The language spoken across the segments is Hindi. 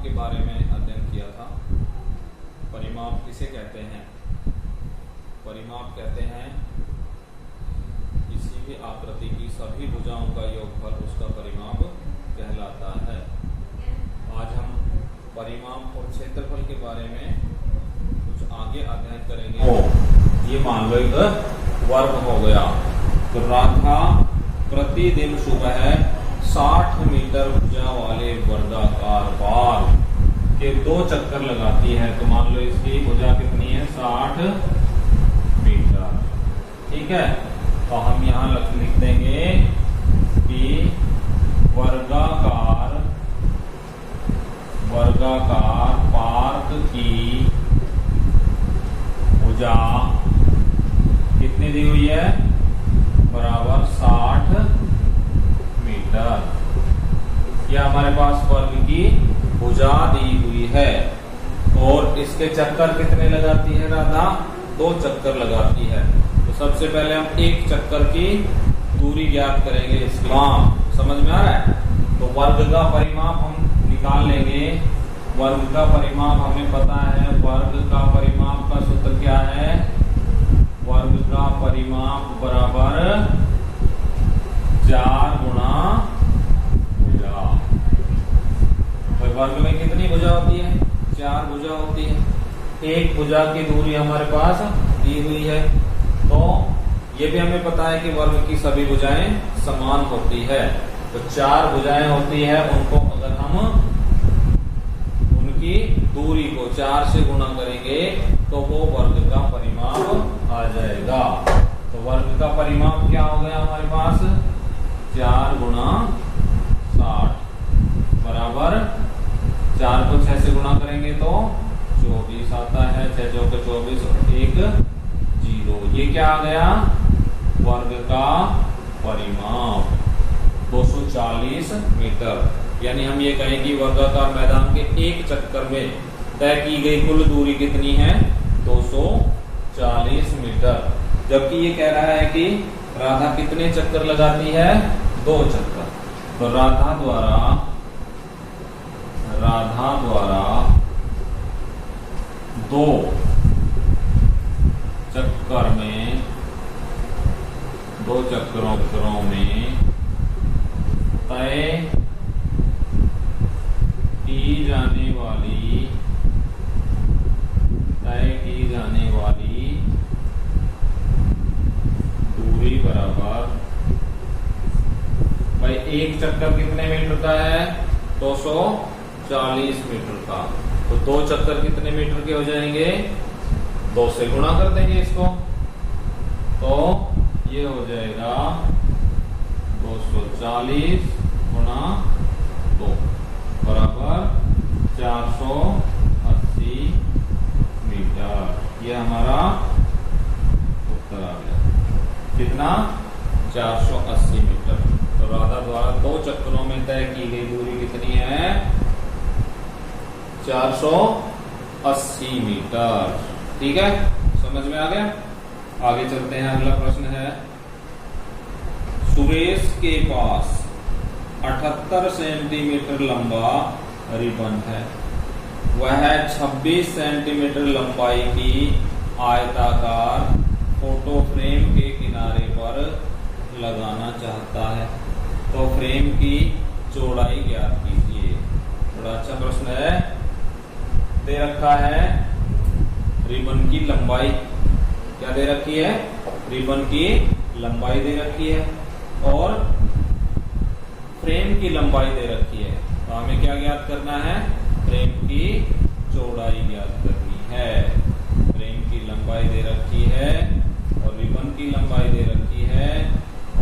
परिमाप के बारे में अध्ययन किया था। परिमाप किसे कहते हैं? परिमाप कहते हैं किसी भी आकृति की सभी भुजाओं का योगफल उसका परिमाप कहलाता है। आज हम परिमाप और क्षेत्रफल के बारे में कुछ आगे अध्ययन करेंगे। ये मान लो एक वर्ग हो गया, तो राधा प्रतिदिन सुबह 60 मीटर भुजा वाले वर्गाकार बार के 2 चक्कर लगाती है। तो मान लो इसकी भुजा कितनी है? 60 मीटर। ठीक है, तो हम यहां लिख देंगे कि वर्गाकार पार्क की भुजा कितनी दी हुई है? बराबर 60 मीटर। यह हमारे पास वर्ग की भुजा दी हुई है। और इसके चक्कर कितने लगाती है राधा? 2 चक्कर लगाती है। तो सबसे पहले हम एक चक्कर की दूरी ज्ञात करेंगे। इसकी समझ में आ रहा है? तो वर्ग का परिमाप हम निकाल लेंगे। वर्ग का परिमाप हमें पता है। वर्ग का परिमाप का सूत्र क्या है? वर्ग का परिमाप बराबर 4 गुणा भुजा। तो वर्ग में कितनी भुजा होती है? 4 भुजा होती है। एक भुजा की दूरी हमारे पास दी हुई है। तो ये भी हमें पता है कि वर्ग की सभी भुजाएं समान होती है। तो 4 भुजाएं होती है, उनको अगर हम उनकी दूरी को 4 से गुणा करेंगे तो वो वर्ग का परिमाप आ जाएगा। तो वर्ग का परिमाप क्या हो गया हमारे पास? 4 गुणा 60 बराबर 4 को 6 से गुणा करेंगे तो 24 आता है। 6 चौके 24 और 1 0। ये क्या आ गया? वर्ग का परिमाप 240 मीटर। यानी हम ये कहें कि वर्गाकार मैदान के एक चक्कर में तय की गई कुल दूरी कितनी है? 240 मीटर। जबकि ये कह रहा है कि राधा कितने चक्कर लगाती है? 2 चक्कर। तो राधा द्वारा 2 चक्कर में 2 चक्करों में तय की जाने वाली दूरी बराबर भाई एक चक्कर कितने मीटर का है? 240 मीटर का। तो 2 चक्कर कितने मीटर के हो जाएंगे? 2 से गुणा कर देंगे इसको, तो ये हो जाएगा 240 गुणा 2 बराबर 480 मीटर। ये हमारा उत्तर आ गया। कितना? 480 मीटर। तो राधा द्वारा 2 चक्करों में तय की गई दूरी कितनी है? 480 मीटर। ठीक है, समझ में आ गया? आगे चलते हैं। अगला प्रश्न है, सुरेश के पास 78 सेंटीमीटर लंबा रिबन है। वह 26 सेंटीमीटर लंबाई की आयताकार फोटो फ्रेम के किनारे पर लगाना चाहता है। तो फ्रेम की चौड़ाई ज्ञात कीजिए। बड़ा अच्छा प्रश्न है। दे रखा है रिबन की लंबाई। क्या दे रखी है? रिबन की लंबाई दे रखी है और फ्रेम की लंबाई दे रखी है। तो हमें क्या ज्ञात करना है? फ्रेम की चौड़ाई ज्ञात करनी है। फ्रेम की लंबाई दे रखी है और रिबन की लंबाई दे रखी है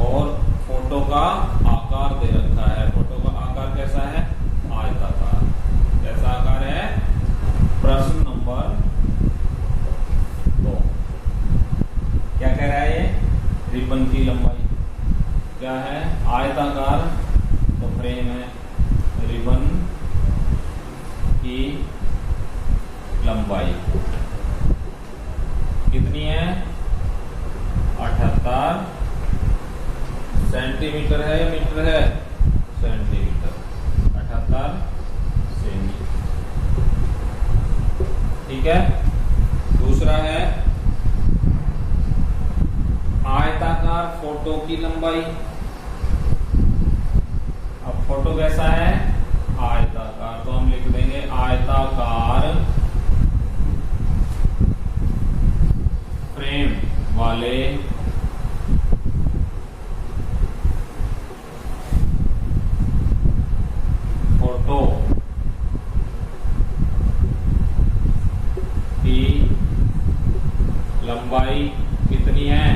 और फोटो का आकार दे रखा है। फोटो का आकार कैसा है? आयताकार। कैसा आकार है? प्रश्न नंबर 2 क्या कह रहा है? ये रिबन की लंबाई क्या है? आयताकार। तो फ्रेम है, रिबन की लंबाई कितनी है? 78 सेंटीमीटर है या मीटर है? सेंटीमीटर। 78 सेमी। है। दूसरा है आयताकार फोटो की लंबाई। अब फोटो कैसा है? आयताकार, तो हम लिख देंगे आयताकार फ्रेम वाले फोटो की लंबाई कितनी है?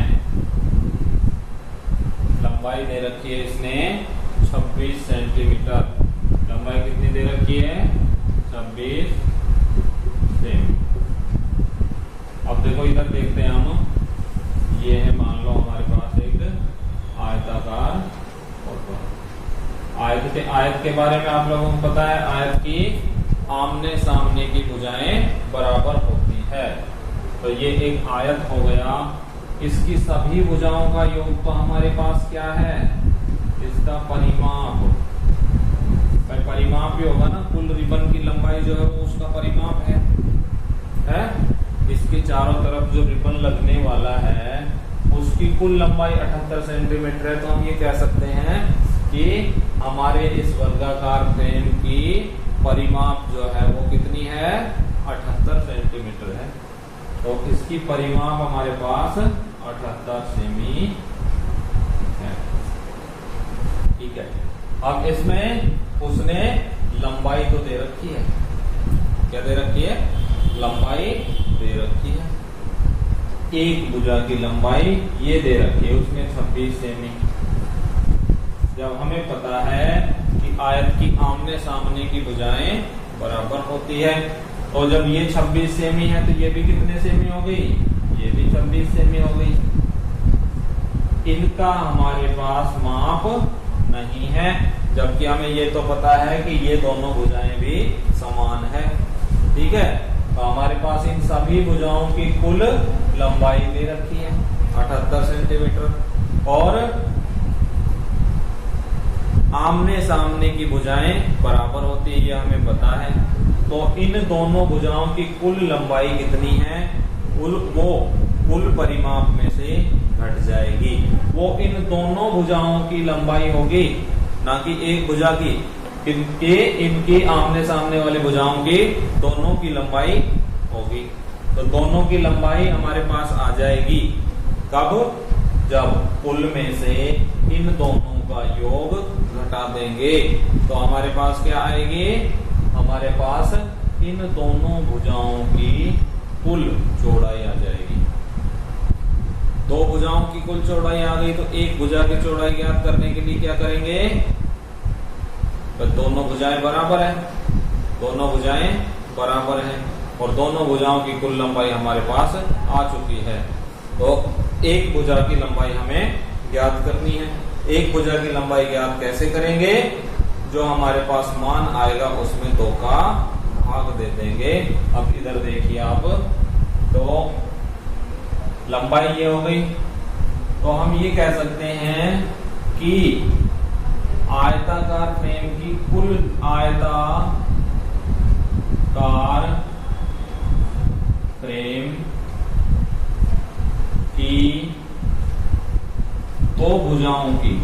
लंबाई दे रखी है इसने 26 सेंटीमीटर। लंबाई कितनी दे रखी है? 26 सेंटीमीटर। अब देखो इधर देखते हैं हम, ये है मान लो हमारे पास एक आयताकार फोटो। आयत के बारे में आप लोगों को पता है, आयत की आमने सामने की भुजाएं बराबर होती है। तो ये एक आयत हो गया, इसकी सभी भुजाओं का योग तो हमारे पास क्या है? इसका परिमाप। परिमाप ही होगा ना, कुल रिबन की लंबाई जो है वो उसका परिमाप है? इसके चारों तरफ जो रिबन लगने वाला है उसकी कुल लंबाई 78 सेंटीमीटर है। तो हम ये कह सकते हैं कि हमारे इस वर्गाकार फ्रेम की परिमाप जो है वो कितनी है? 78 सेंटीमीटर है। तो इसकी परिमाप हमारे पास 78 सेमी है। ठीक है। अब इसमें उसने लंबाई तो दे रखी है, क्या दे रखी है? लंबाई दे रखी है। एक भुजा की लंबाई ये दे रखी है उसने 26 सेमी। जब हमें पता है कि आयत की आमने सामने की भुजाएं बराबर होती है, तो जब ये 26 सेमी है तो ये भी कितने सेमी हो गई? ये भी 26 सेमी हो गई। इनका हमारे पास माप नहीं है, जबकि हमें ये तो पता है कि ये दोनों भुजाएं भी समान है। ठीक है। तो हमारे पास इन सभी भुजाओं की कुल लंबाई दे रखी है 78 सेंटीमीटर, और आमने सामने की भुजाएं बराबर होती है, ये हमें पता है। तो इन दोनों भुजाओं की कुल लंबाई कितनी है? वो कुल परिमाप में से घट जाएगी। वो इन दोनों भुजाओं की लंबाई होगी, ना कि एक भुजा की। इनकी आमने सामने वाले भुजाओं की दोनों की लंबाई होगी। तो दोनों की लंबाई हमारे पास आ जाएगी कब? जब कुल में से इन दोनों का योग घटा देंगे। तो हमारे पास क्या आएगी? हमारे पास इन दोनों भुजाओं की कुल चौड़ाई आ जाएगी। दो भुजाओं की कुल चौड़ाई आ गई, तो एक भुजा की चौड़ाई ज्ञात करने के लिए क्या करेंगे? तो दोनों भुजाएं बराबर है, दोनों भुजाएं बराबर हैं, और दोनों भुजाओं की कुल लंबाई हमारे पास आ चुकी है। तो एक भुजा की लंबाई हमें ज्ञात करनी है। एक भुजा की लंबाई ज्ञात कैसे करेंगे? जो हमारे पास मान आएगा उसमें 2 का भाग दे देंगे। अब इधर देखिए आप, तो लंबाई ये हो गई। तो हम ये कह सकते हैं कि आयताकार फ्रेम की कुल आयताकार फ्रेम की दो भुजाओं की,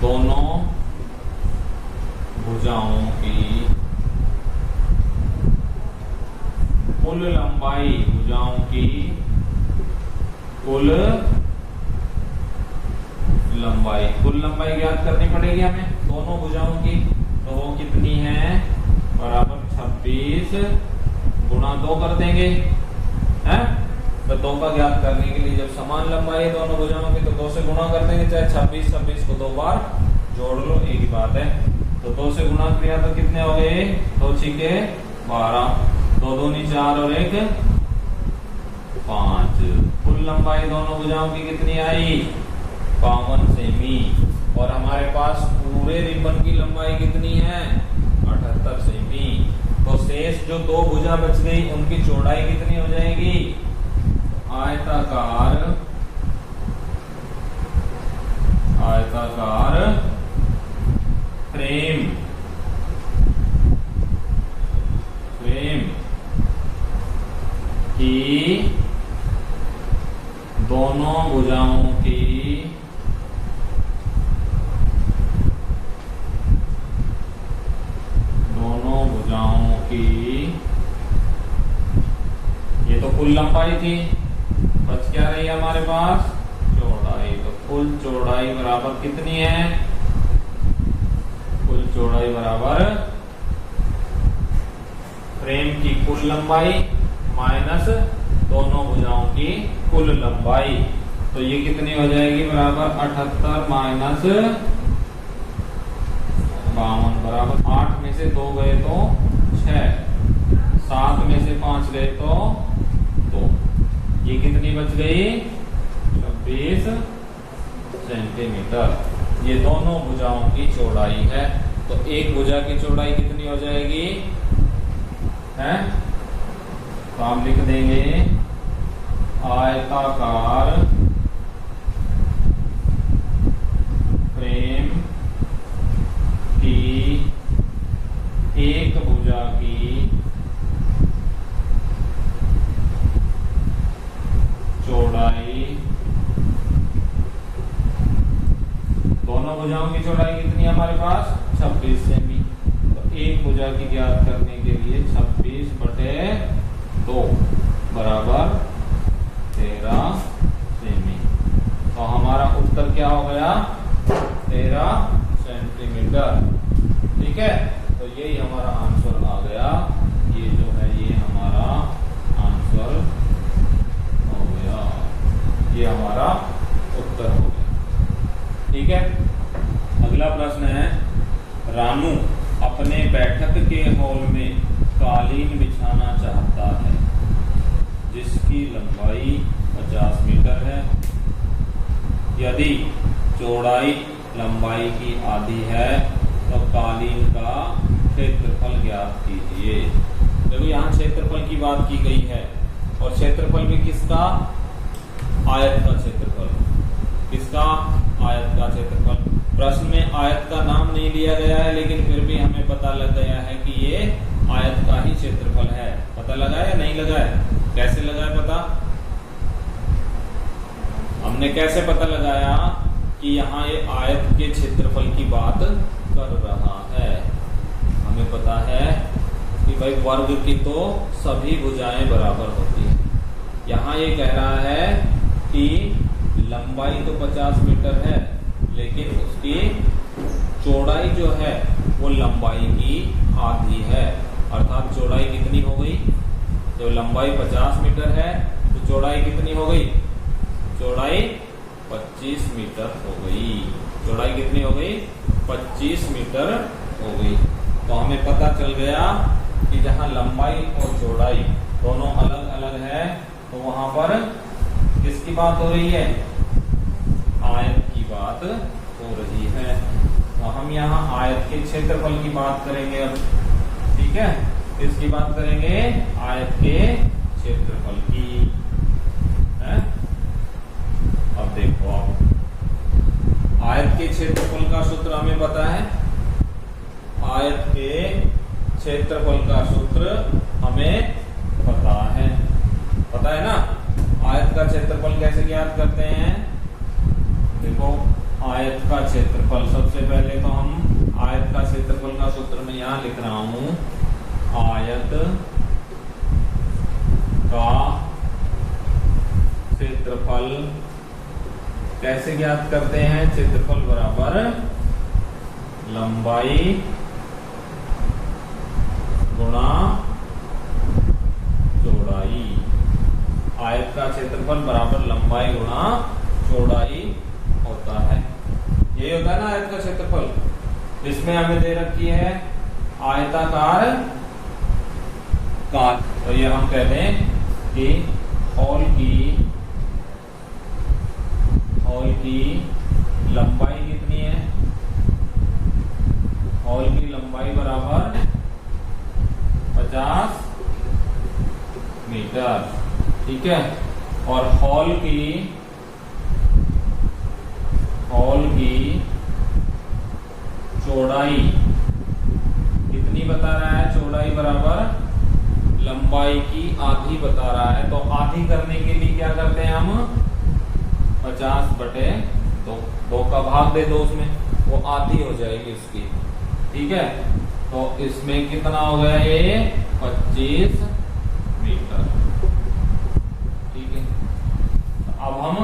दोनों भुजाओं की कुल लंबाई, भुजाओं की कुल लंबाई ज्ञात करनी पड़ेगी हमें दोनों भुजाओं की। तो वो कितनी है? बराबर 26 गुणा 2 कर देंगे, है? तो 2 का ज्ञात करने के लिए जब समान लंबाई है दोनों भुजाओं की तो 2 से गुणा कर देंगे, चाहे 26 को 2 बार जोड़ लो, एक ही बात है। तो 2 से गुणा किया तो कितने हो गए? 2 छीके 12, 2 दूनी 4 और 1 5। कुल लंबाई दोनों भुजाओं की कितनी आई? 52 सेमी। और हमारे पास पूरे रिबन की लंबाई कितनी है? 78 सेमी। तो शेष जो 2 भुजा बच गई उनकी चौड़ाई कितनी हो जाएगी? आयताकार फ्रेम दोनों भुजाओं की ये तो कुल लंबाई थी, बच क्या रही हमारे पास चौड़ाई। तो कुल चौड़ाई बराबर कितनी है? कुल चौड़ाई बराबर फ्रेम की कुल लंबाई माइनस दोनों भुजाओं की कुल लंबाई। तो ये कितनी हो जाएगी? बराबर 78 माइनस 52 बराबर 8 में से 2 गए तो 6, 7 में से 5 गए तो 2। ये कितनी बच गई? 26 सेंटीमीटर। ये दोनों भुजाओं की चौड़ाई है। तो एक भुजा की चौड़ाई कितनी हो जाएगी? है तो हम लिख देंगे आयताकार फ्रेम की एक भुजा की चौड़ाई, दोनों भुजाओं की चौड़ाई कितनी है हमारे पास? 26 सेमी। तो एक भुजा की ज्ञात करने के लिए 26/2 बराबर 13 सेमी। तो हमारा उत्तर क्या हो गया? 13 सेंटीमीटर। ठीक है, तो यही हमारा आंसर आ गया। ये जो है ये हमारा आंसर हो गया, ये हमारा उत्तर हो गया। ठीक है, अगला प्रश्न है, रामू अपने बैठक के हॉल में कालीन बिछाना चाहता है जिसकी लंबाई 50 मीटर है। यदि चौड़ाई लंबाई की आधी है तो कालीन का क्षेत्रफल ज्ञात कीजिए। देखो यहाँ क्षेत्रफल की बात की गई है, और क्षेत्रफल भी किसका? आयत का क्षेत्रफल। किसका? आयत का क्षेत्रफल। प्रश्न में आयत का नाम नहीं लिया गया है, लेकिन फिर भी हमें पता लग गया है कि ये आयत का ही क्षेत्रफल है। पता लगा है? नहीं लगा है? कैसे लगा है पता? हमने कैसे पता लगाया कि यहाँ ये आयत के क्षेत्रफल की बात कर रहा है? हमें पता है कि भाई वर्ग की तो सभी भुजाएं बराबर होती है। यहाँ ये कह रहा है कि लंबाई तो 50 मीटर है, लेकिन उसकी चौड़ाई जो है वो लंबाई की आधी है। अर्थात चौड़ाई कितनी हो गई? तो लंबाई 50 मीटर है तो चौड़ाई कितनी हो गई? चौड़ाई 25 मीटर हो गई। चौड़ाई कितनी हो गई? 25 मीटर हो गई। तो हमें पता चल गया कि जहाँ लंबाई और चौड़ाई दोनों अलग अलग है, तो वहां पर किसकी बात हो रही है? आयत की बात हो रही है। तो हम यहाँ आयत के क्षेत्रफल की बात करेंगे अब। ठीक है, किसकी बात करेंगे? आयत के क्षेत्रफल की है। अब देखो, आप आयत के क्षेत्रफल का सूत्र हमें पता है। आयत के क्षेत्रफल का सूत्र हमें पता है ना? आयत का क्षेत्रफल कैसे ज्ञात करते हैं? देखो, आयत का क्षेत्रफल सबसे पहले तो हम आयत का क्षेत्रफल का सूत्र में यहां लिख रहा हूं। आयत का क्षेत्रफल कैसे ज्ञात करते हैं? क्षेत्रफल बराबर लंबाई गुणा चौड़ाई। आयत का क्षेत्रफल बराबर लंबाई गुणा चौड़ाई होता है। यही होता है ना आयत का क्षेत्रफल। इसमें हमें दे रखी है आयताकार काट। तो ये हम कहते हैं कि हॉल की लंबाई कितनी है? हॉल की लंबाई बराबर 50 मीटर। ठीक है, और हॉल की चौड़ाई कितनी बता रहा है? चौड़ाई बराबर लंबाई की आधी बता रहा है, तो आधी करने के लिए क्या करते हैं हम, 50/2, 2 का भाग दे दो उसमें, वो आधी हो जाएगी उसकी। ठीक है, तो इसमें कितना हो गया ये 25 मीटर। ठीक है, अब हम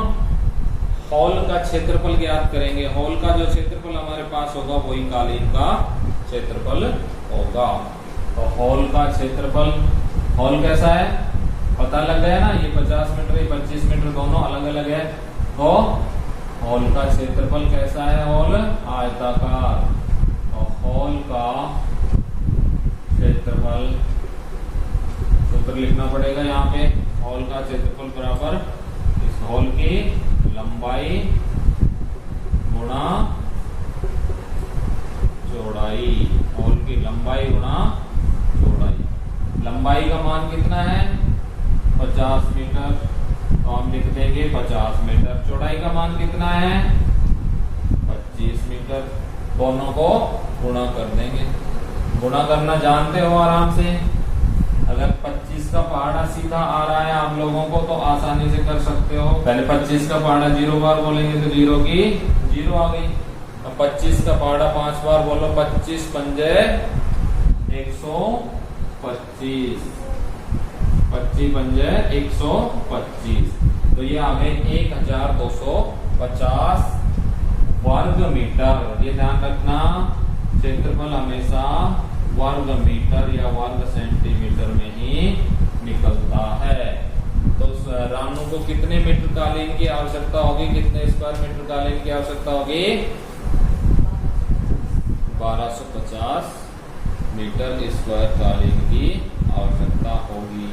हॉल का क्षेत्रफल ज्ञात करेंगे। हॉल का जो क्षेत्रफल हमारे पास होगा वही कालीन का क्षेत्रफल होगा। तो हॉल का क्षेत्रफल, हॉल कैसा है पता लग गया ना, ये 50 मीटर ये 25 मीटर दोनों अलग अलग है। तो हॉल का क्षेत्रफल कैसा है, हॉल आयताकार। तो हॉल का क्षेत्रफल सूत्र लिखना पड़ेगा यहाँ पे, हॉल का क्षेत्रफल बराबर इस हॉल की लंबाई गुणा चौड़ाई, हॉल की लंबाई गुणा चौड़ाई। लंबाई का मान कितना है 50 मीटर, तो हम लिख देंगे 50 मीटर। चौड़ाई का मान कितना है 25 मीटर। दोनों को गुणा कर देंगे। गुणा करना जानते हो आराम से। अगर 25 का पहाड़ा सीधा आ रहा है आप लोगों को तो आसानी से कर सकते हो। पहले 25 का पहाड़ा 0 बार बोलेंगे तो 0 की 0 आ गई। अब 25 का पहाड़ा 5 बार बोलो, 25 पंजे 125, 25 पंजे 125, तो ये आ गए 1250 वर्ग मीटर। ये ध्यान रखना, क्षेत्रफल हमेशा वर्ग मीटर या वर्ग सेंटीमीटर में ही निकलता है। तो रानू को कितने मीटर कालीन की आवश्यकता होगी, कितने स्क्वायर मीटर कालीन की आवश्यकता होगी, 1250 मीटर स्क्वायर कालीन की आवश्यकता होगी।